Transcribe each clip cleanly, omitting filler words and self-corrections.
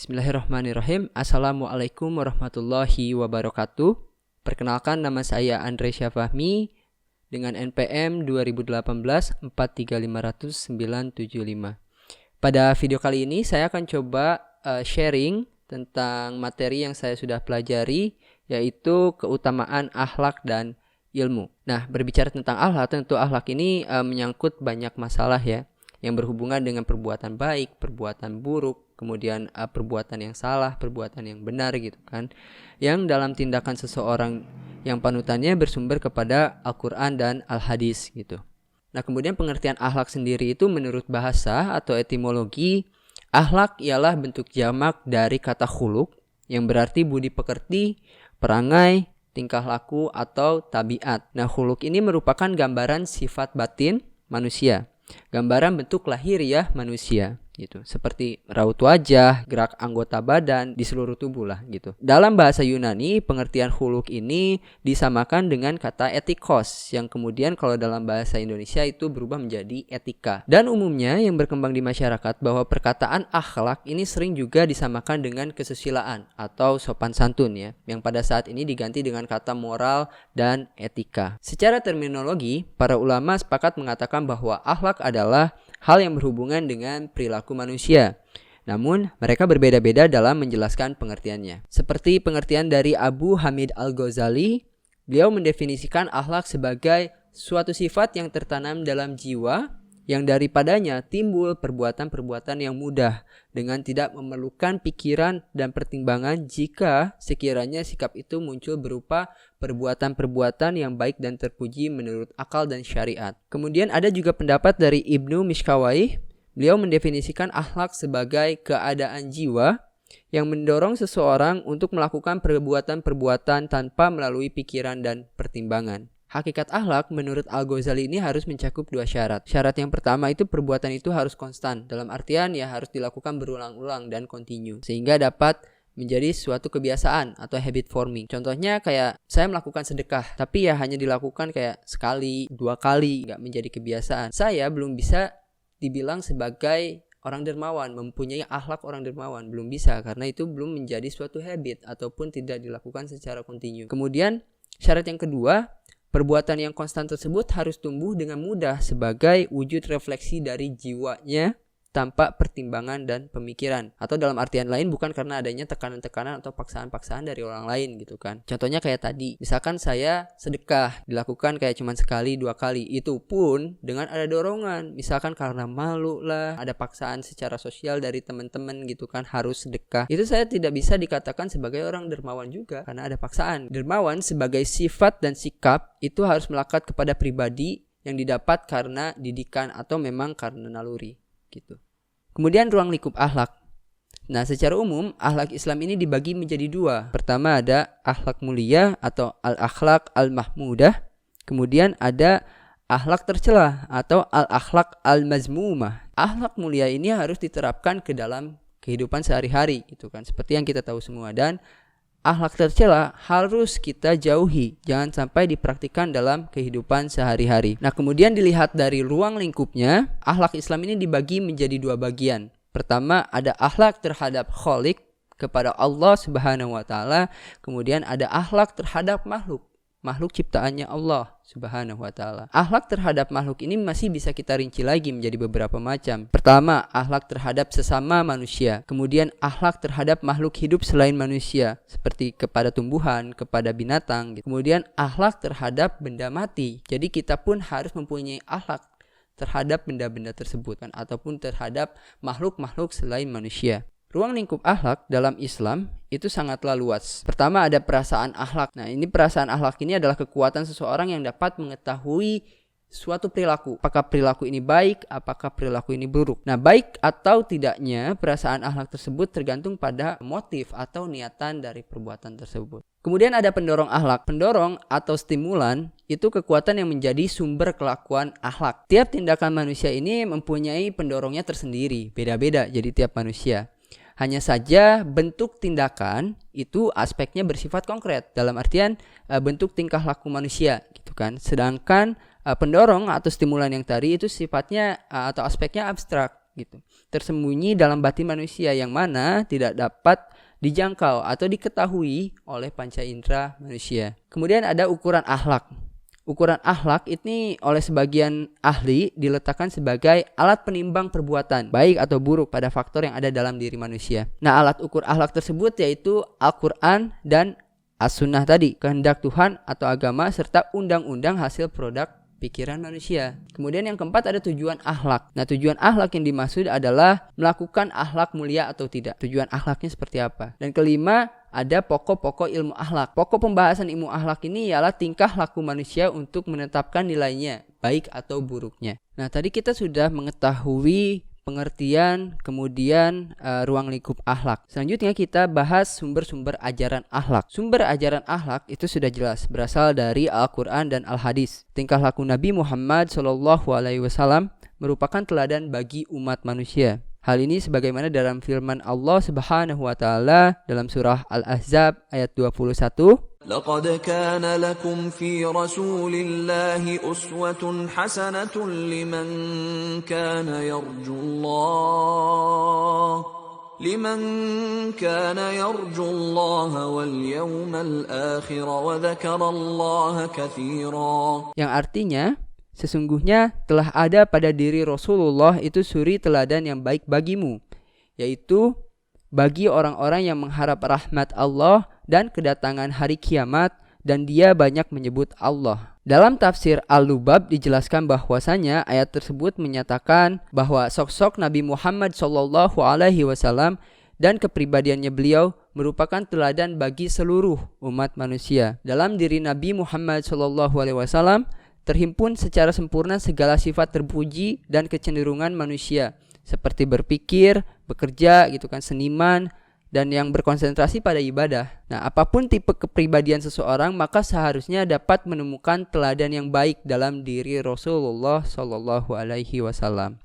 Bismillahirrahmanirrahim. Assalamualaikum warahmatullahi wabarakatuh. Perkenalkan, nama saya Andre Syafahmi dengan NPM 2018-4350975. Pada video kali ini saya akan coba sharing tentang materi yang saya sudah pelajari, yaitu keutamaan akhlak dan ilmu. Nah, berbicara tentang akhlak, tentu akhlak ini menyangkut banyak masalah ya, yang berhubungan dengan perbuatan baik, perbuatan buruk, kemudian perbuatan yang salah, perbuatan yang benar gitu kan, yang dalam tindakan seseorang yang panutannya bersumber kepada Al-Quran dan Al-Hadis gitu. Nah, kemudian pengertian akhlak sendiri itu menurut bahasa atau etimologi, akhlak ialah bentuk jamak dari kata khuluq yang berarti budi pekerti, perangai, tingkah laku atau tabiat. Nah, khuluq ini merupakan gambaran sifat batin manusia, gambaran bentuk lahiriah manusia gitu, seperti raut wajah, gerak anggota badan di seluruh tubuh lah gitu. Dalam bahasa Yunani, pengertian khuluq ini disamakan dengan kata etikos, yang kemudian kalau dalam bahasa Indonesia itu berubah menjadi etika. Dan umumnya yang berkembang di masyarakat bahwa perkataan akhlak ini sering juga disamakan dengan kesusilaan atau sopan santun ya, yang pada saat ini diganti dengan kata moral dan etika. Secara terminologi, para ulama sepakat mengatakan bahwa akhlak adalah hal yang berhubungan dengan perilaku manusia. Namun, mereka berbeda-beda dalam menjelaskan pengertiannya. Seperti pengertian dari Abu Hamid Al-Ghazali, beliau mendefinisikan akhlak sebagai suatu sifat yang tertanam dalam jiwa, yang daripadanya timbul perbuatan-perbuatan yang mudah dengan tidak memerlukan pikiran dan pertimbangan jika sekiranya sikap itu muncul berupa perbuatan-perbuatan yang baik dan terpuji menurut akal dan syariat. Kemudian ada juga pendapat dari Ibnu Mishkawayh. Beliau mendefinisikan akhlak sebagai keadaan jiwa yang mendorong seseorang untuk melakukan perbuatan-perbuatan tanpa melalui pikiran dan pertimbangan. Hakikat akhlak menurut Al-Ghazali ini harus mencakup dua syarat. Syarat yang pertama itu perbuatan itu harus konstan. Dalam artian ya harus dilakukan berulang-ulang dan kontinu, sehingga dapat menjadi suatu kebiasaan atau habit forming. Contohnya kayak saya melakukan sedekah, tapi ya hanya dilakukan kayak sekali, 2 kali, nggak menjadi kebiasaan. Saya belum bisa dibilang sebagai orang dermawan, mempunyai akhlak orang dermawan. Belum bisa, karena itu belum menjadi suatu habit ataupun tidak dilakukan secara kontinu. Kemudian syarat yang kedua, perbuatan yang konstan tersebut harus tumbuh dengan mudah sebagai wujud refleksi dari jiwanya tanpa pertimbangan dan pemikiran. Atau dalam artian lain, bukan karena adanya tekanan-tekanan atau paksaan-paksaan dari orang lain gitu kan. Contohnya kayak tadi, misalkan saya sedekah, dilakukan kayak cuma sekali, 2 kali. Itu pun dengan ada dorongan. Misalkan karena malu lah, ada paksaan secara sosial dari teman-teman gitu kan, harus sedekah. Itu saya tidak bisa dikatakan sebagai orang dermawan juga, karena ada paksaan. Dermawan sebagai sifat dan sikap itu harus melekat kepada pribadi yang didapat karena didikan atau memang karena naluri gitu. Kemudian ruang lingkup akhlak. Nah, secara umum akhlak Islam ini dibagi menjadi 2. Pertama ada akhlak mulia atau al-akhlak al-mahmudah. Kemudian ada akhlak tercela atau al-akhlak al-mazmumah. Akhlak mulia ini harus diterapkan ke dalam kehidupan sehari-hari gitu kan, seperti yang kita tahu semua. Dan akhlak tercela harus kita jauhi, jangan sampai dipraktikkan dalam kehidupan sehari-hari. Nah, kemudian dilihat dari ruang lingkupnya, akhlak Islam ini dibagi menjadi 2 bagian. Pertama, ada akhlak terhadap Khalik, kepada Allah Subhanahu wa taala, kemudian ada akhlak terhadap makhluk ciptaannya Allah Subhanahu wa taala. Akhlak terhadap makhluk ini masih bisa kita rinci lagi menjadi beberapa macam. Pertama, akhlak terhadap sesama manusia. Kemudian akhlak terhadap makhluk hidup selain manusia, seperti kepada tumbuhan, kepada binatang gitu. Kemudian akhlak terhadap benda mati. Jadi kita pun harus mempunyai akhlak terhadap benda-benda tersebut kan, ataupun terhadap makhluk-makhluk selain manusia. Ruang lingkup akhlak dalam Islam itu sangatlah luas. Pertama ada perasaan akhlak. Nah, ini perasaan akhlak ini adalah kekuatan seseorang yang dapat mengetahui suatu perilaku. Apakah perilaku ini baik, apakah perilaku ini buruk. Nah, baik atau tidaknya perasaan akhlak tersebut tergantung pada motif atau niatan dari perbuatan tersebut. Kemudian ada pendorong akhlak. Pendorong atau stimulan itu kekuatan yang menjadi sumber kelakuan akhlak. Tiap tindakan manusia ini mempunyai pendorongnya tersendiri, beda-beda jadi tiap manusia. Hanya saja bentuk tindakan itu aspeknya bersifat konkret, dalam artian bentuk tingkah laku manusia gitu kan. Sedangkan pendorong atau stimulan yang tadi itu sifatnya atau aspeknya abstrak. gitu. Tersembunyi dalam batin manusia yang mana tidak dapat dijangkau atau diketahui oleh panca indera manusia. Kemudian ada ukuran akhlak. Ukuran akhlak ini oleh sebagian ahli diletakkan sebagai alat penimbang perbuatan baik atau buruk pada faktor yang ada dalam diri manusia. Nah, alat ukur akhlak tersebut yaitu Al-Quran dan As-Sunnah tadi, kehendak Tuhan atau agama serta undang-undang hasil produk pikiran manusia. Kemudian yang keempat ada tujuan akhlak. Nah, tujuan akhlak yang dimaksud adalah melakukan akhlak mulia atau tidak. Tujuan akhlaknya seperti apa? Dan kelima, ada pokok-pokok ilmu akhlak. Pokok pembahasan ilmu akhlak ini ialah tingkah laku manusia untuk menetapkan nilainya, baik atau buruknya. Nah, tadi kita sudah mengetahui pengertian, kemudian ruang lingkup akhlak. Selanjutnya kita bahas sumber-sumber ajaran akhlak. Sumber ajaran akhlak itu sudah jelas berasal dari Al-Quran dan Al-Hadis. Tingkah laku Nabi Muhammad SAW merupakan teladan bagi umat manusia. Hal ini sebagaimana dalam firman Allah Subhanahu wa taala dalam surah Al-Ahzab ayat 21. لقد كان لكم في رسول الله أسوة حسنة لمن كان يرجو الله واليوم الآخر وذكر الله كثيرا. Yang artinya, sesungguhnya telah ada pada diri Rasulullah itu suri teladan yang baik bagimu, yaitu bagi orang-orang yang mengharap rahmat Allah dan kedatangan hari kiamat, dan dia banyak menyebut Allah. Dalam tafsir Al-Lubab dijelaskan bahwasanya ayat tersebut menyatakan bahwa sosok Nabi Muhammad SAW dan kepribadiannya beliau merupakan teladan bagi seluruh umat manusia. Dalam diri Nabi Muhammad SAW terhimpun secara sempurna segala sifat terpuji dan kecenderungan manusia, seperti berpikir, bekerja, seniman, dan yang berkonsentrasi pada ibadah. Nah, apapun tipe kepribadian seseorang, maka seharusnya dapat menemukan teladan yang baik dalam diri Rasulullah SAW.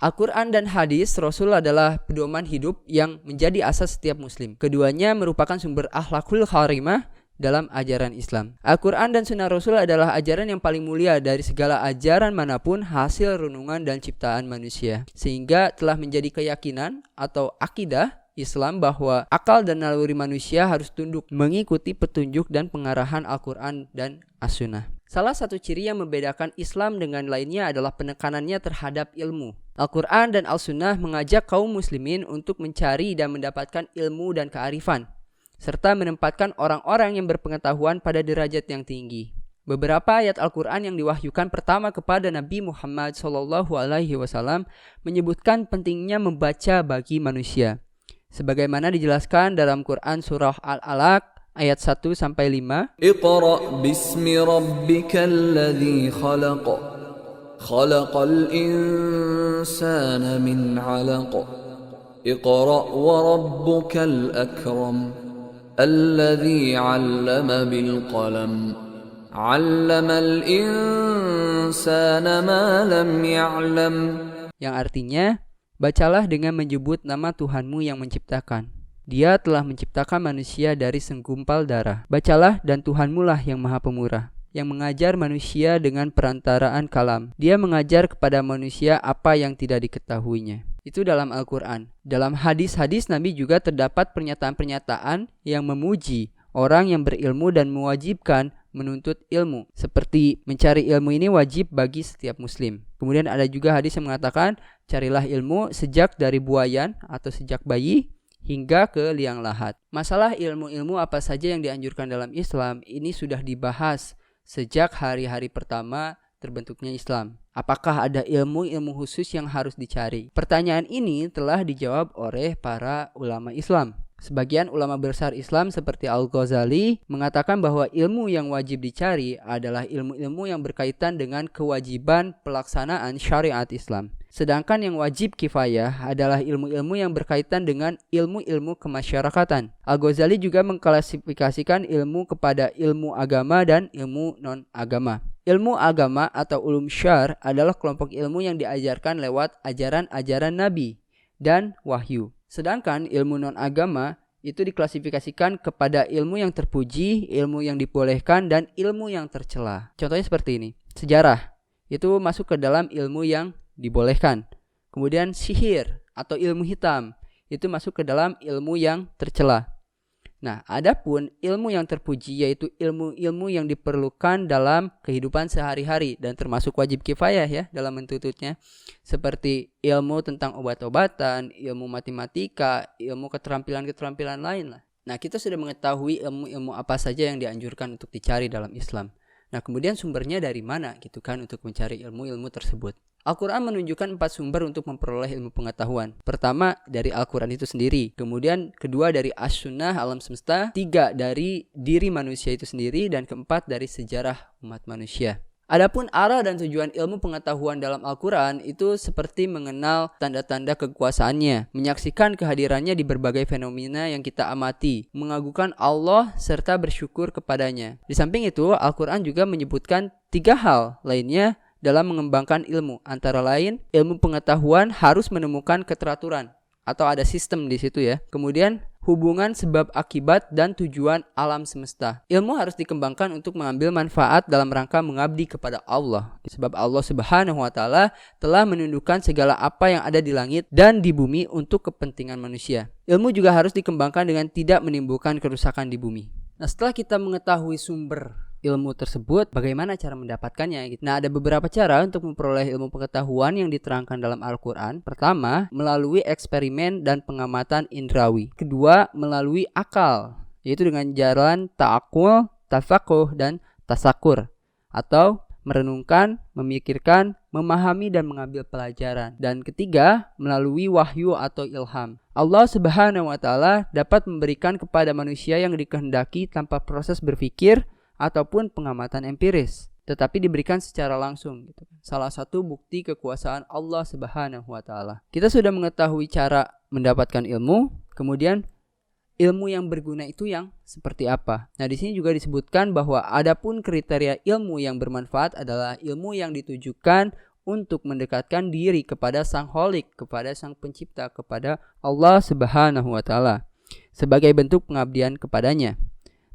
Al-Quran dan hadis Rasul adalah pedoman hidup yang menjadi asas setiap muslim. Keduanya merupakan sumber akhlakul karimah dalam ajaran Islam. Al-Quran dan Sunnah Rasul adalah ajaran yang paling mulia dari segala ajaran manapun hasil renungan dan ciptaan manusia, sehingga telah menjadi keyakinan atau akidah Islam bahwa akal dan naluri manusia harus tunduk mengikuti petunjuk dan pengarahan Al-Quran dan As-Sunnah. Salah satu ciri yang membedakan Islam dengan lainnya adalah penekanannya terhadap ilmu. Al-Quran dan Al-Sunnah mengajak kaum muslimin untuk mencari dan mendapatkan ilmu dan kearifan, serta menempatkan orang-orang yang berpengetahuan pada derajat yang tinggi. Beberapa ayat Al-Quran yang diwahyukan pertama kepada Nabi Muhammad SAW menyebutkan pentingnya membaca bagi manusia, sebagaimana dijelaskan dalam Quran surah Al-Alaq ayat 1-5. Iqra bismi rabbikal ladzi khalaq. Khalaqal insana min 'alaq. Iqra wa rabbukal akram. Alladzi 'allama bil qalam. 'Allamal insana ma lam ya'lam. Yang artinya, bacalah dengan menyebut nama Tuhanmu yang menciptakan. Dia telah menciptakan manusia dari segumpal darah. Bacalah, dan Tuhanmu lah yang maha pemurah, yang mengajar manusia dengan perantaraan kalam. Dia mengajar kepada manusia apa yang tidak diketahuinya. Itu dalam Al-Quran. Dalam hadis-hadis Nabi juga terdapat pernyataan-pernyataan yang memuji orang yang berilmu dan mewajibkan menuntut ilmu, seperti mencari ilmu ini wajib bagi setiap muslim. Kemudian ada juga hadis yang mengatakan, carilah ilmu sejak dari buayan atau sejak bayi hingga ke liang lahat. Masalah ilmu-ilmu apa saja yang dianjurkan dalam Islam ini sudah dibahas sejak hari-hari pertama terbentuknya Islam. Apakah ada ilmu-ilmu khusus yang harus dicari? Pertanyaan ini telah dijawab oleh para ulama Islam. Sebagian ulama besar Islam seperti Al-Ghazali mengatakan bahwa ilmu yang wajib dicari adalah ilmu-ilmu yang berkaitan dengan kewajiban pelaksanaan syariat Islam. Sedangkan yang wajib kifayah adalah ilmu-ilmu yang berkaitan dengan ilmu-ilmu kemasyarakatan. Al-Ghazali juga mengklasifikasikan ilmu kepada ilmu agama dan ilmu non-agama. Ilmu agama atau ulum syar adalah kelompok ilmu yang diajarkan lewat ajaran-ajaran Nabi dan wahyu. Sedangkan ilmu non-agama itu diklasifikasikan kepada ilmu yang terpuji, ilmu yang dibolehkan, dan ilmu yang tercela. Contohnya seperti ini. Sejarah itu masuk ke dalam ilmu yang dibolehkan. Kemudian sihir atau ilmu hitam. Itu masuk ke dalam ilmu yang tercela. Nah, adapun ilmu yang terpuji yaitu ilmu-ilmu yang diperlukan dalam kehidupan sehari-hari dan termasuk wajib kifayah ya dalam menuntutnya, seperti ilmu tentang obat-obatan, ilmu matematika, ilmu keterampilan-keterampilan lain lah. Nah, kita sudah mengetahui ilmu-ilmu apa saja yang dianjurkan untuk dicari dalam Islam. Nah, kemudian sumbernya dari mana gitu kan untuk mencari ilmu-ilmu tersebut. Al-Quran menunjukkan 4 sumber untuk memperoleh ilmu pengetahuan. Pertama, dari Al-Quran itu sendiri. Kemudian, kedua dari As-Sunnah alam semesta. 3 dari diri manusia itu sendiri. Dan keempat dari sejarah umat manusia. Adapun arah dan tujuan ilmu pengetahuan dalam Al-Quran itu seperti mengenal tanda-tanda kekuasaannya, menyaksikan kehadirannya di berbagai fenomena yang kita amati, mengagukan Allah serta bersyukur kepadanya. Di samping itu, Al-Quran juga menyebutkan 3 hal lainnya dalam mengembangkan ilmu. Antara lain, ilmu pengetahuan harus menemukan keteraturan atau ada sistem di situ ya. Kemudian hubungan sebab akibat dan tujuan alam semesta. Ilmu harus dikembangkan untuk mengambil manfaat dalam rangka mengabdi kepada Allah. Sebab Allah Subhanahu wa taala telah menundukkan segala apa yang ada di langit dan di bumi untuk kepentingan manusia. Ilmu juga harus dikembangkan dengan tidak menimbulkan kerusakan di bumi. Nah, setelah kita mengetahui sumber ilmu tersebut, bagaimana cara mendapatkannya gitu. Nah, ada beberapa cara untuk memperoleh ilmu pengetahuan yang diterangkan dalam Al-Quran. Pertama, melalui eksperimen dan pengamatan indrawi. Kedua, melalui akal, yaitu dengan jalan ta'akul, tafakuh, dan tasakur, atau merenungkan, memikirkan, memahami, dan mengambil pelajaran. Dan ketiga, melalui wahyu atau ilham. Allah Subhanahu wa taala dapat memberikan kepada manusia yang dikehendaki tanpa proses berpikir ataupun pengamatan empiris, tetapi diberikan secara langsung gitu. Salah satu bukti kekuasaan Allah Subhanahu wa taala. Kita sudah mengetahui cara mendapatkan ilmu, kemudian ilmu yang berguna itu yang seperti apa. Nah, di sini juga disebutkan bahwa adapun kriteria ilmu yang bermanfaat adalah ilmu yang ditujukan untuk mendekatkan diri kepada Sang Khalik, kepada Sang Pencipta, kepada Allah Subhanahu wa taala sebagai bentuk pengabdian kepadanya.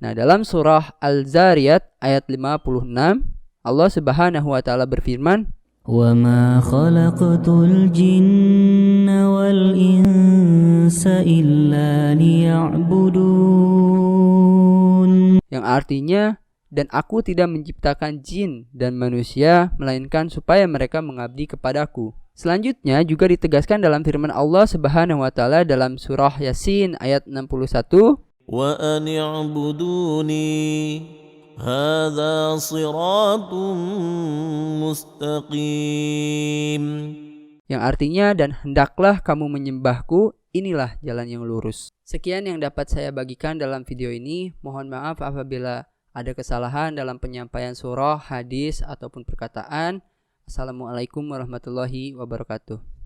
Nah, dalam surah Al-Zariyat ayat 56, Allah Subhanahu wa taala berfirman, "Wa ma khalaqtul jinna wal insa illa liya'budun." Yang artinya, dan aku tidak menciptakan jin dan manusia melainkan supaya mereka mengabdi kepadaku. Selanjutnya juga ditegaskan dalam firman Allah Subhanahu wa taala dalam surah Yasin ayat 61, wa an i'buduni hadza siratun mustaqim, yang artinya dan hendaklah kamu menyembahku, inilah jalan yang lurus. Sekian yang dapat saya bagikan dalam video ini. Mohon maaf apabila ada kesalahan dalam penyampaian surah, hadis ataupun perkataan. Assalamualaikum warahmatullahi wabarakatuh.